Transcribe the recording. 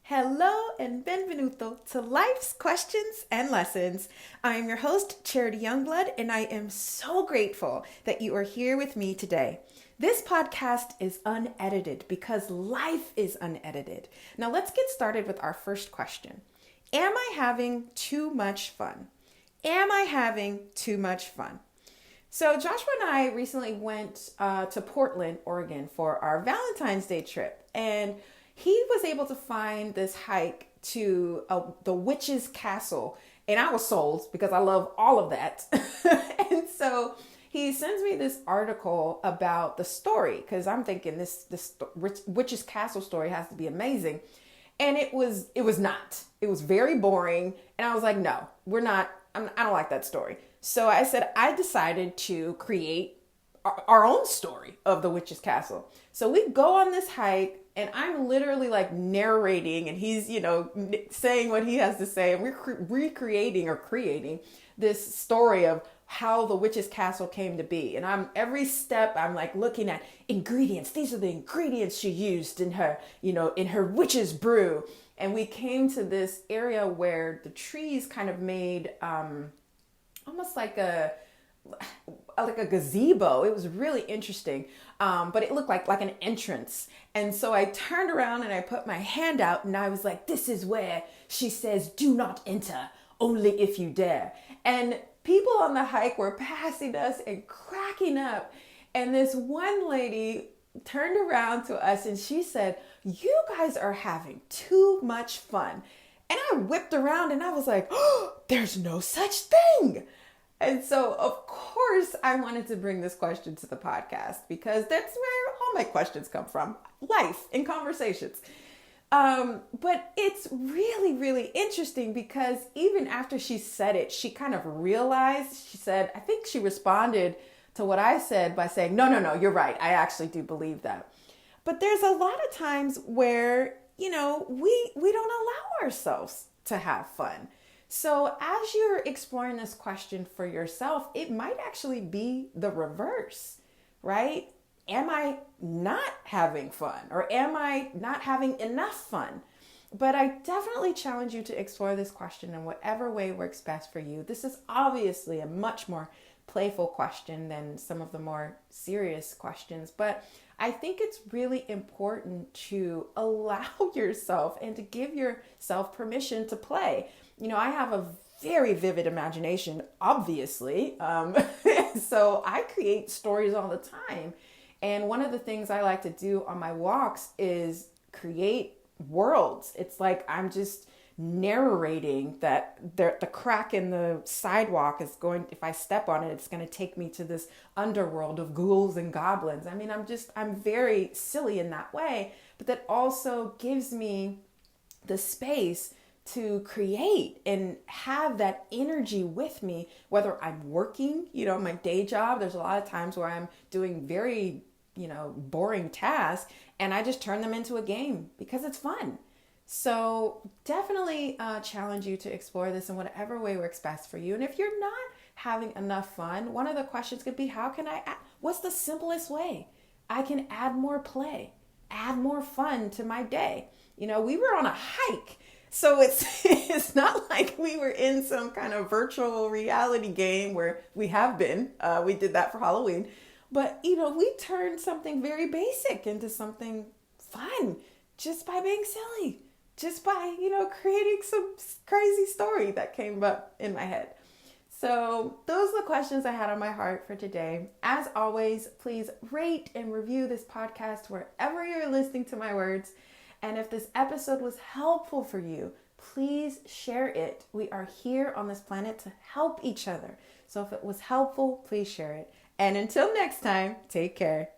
Hello and benvenuto to Life's Questions and Lessons. I am your host, Charity Youngblood, and I am so grateful that you are here with me today. This podcast is unedited because life is unedited. Now let's get started with our first question. Am I having too much fun? Am I having too much fun? So Joshua and I recently went to Portland, Oregon for our Valentine's Day trip, and he was able to find this hike to the Witch's Castle, and I was sold because I love all of that. And so he sends me this article about the story because I'm thinking this Witch's Castle story has to be amazing, and it was not. It was very boring, and I was like, no, we're not. I don't like that story. So I said I decided to create our own story of the Witch's Castle. So we go on this hike, and I'm literally like narrating, and he's, saying what he has to say, and we're recreating or creating this story of how the Witch's Castle came to be. And every step I'm like looking at ingredients. These are the ingredients she used in her, in her witch's brew. And we came to this area where the trees kind of made almost like a gazebo. It was really interesting, but it looked like an entrance. And so I turned around and I put my hand out and I was like, this is where she says, do not enter, only if you dare. And people on the hike were passing us and cracking up. And this one lady turned around to us and she said, you guys are having too much fun. And I whipped around and I was like, oh, there's no such thing. And so, of course, I wanted to bring this question to the podcast because that's where all my questions come from, life and conversations. But it's really, really interesting because even after she said it, she kind of realized, she said, I think she responded to what I said by saying, no, you're right. I actually do believe that. But there's a lot of times where, we don't allow ourselves to have fun. So as you're exploring this question for yourself, it might actually be the reverse, right? Am I not having fun, or am I not having enough fun? But I definitely challenge you to explore this question in whatever way works best for you. This is obviously a much more playful question than some of the more serious questions, but I think it's really important to allow yourself and to give yourself permission to play. I have a very vivid imagination, obviously. So I create stories all the time. And one of the things I like to do on my walks is create worlds. It's like I'm just narrating that the crack in the sidewalk is going, if I step on it, it's going to take me to this underworld of ghouls and goblins. I mean, I'm very silly in that way, but that also gives me the space to create and have that energy with me, whether I'm working, my day job. There's a lot of times where I'm doing very, boring tasks, and I just turn them into a game because it's fun. So definitely challenge you to explore this in whatever way works best for you. And if you're not having enough fun, one of the questions could be, what's the simplest way I can add more play, add more fun to my day? We were on a hike. So it's not like we were in some kind of virtual reality game where we have been. We did that for Halloween. But, we turned something very basic into something fun just by being silly, just by, creating some crazy story that came up in my head. So those are the questions I had on my heart for today. As always, please rate and review this podcast wherever you're listening to my words. And if this episode was helpful for you, please share it. We are here on this planet to help each other. So if it was helpful, please share it. And until next time, take care.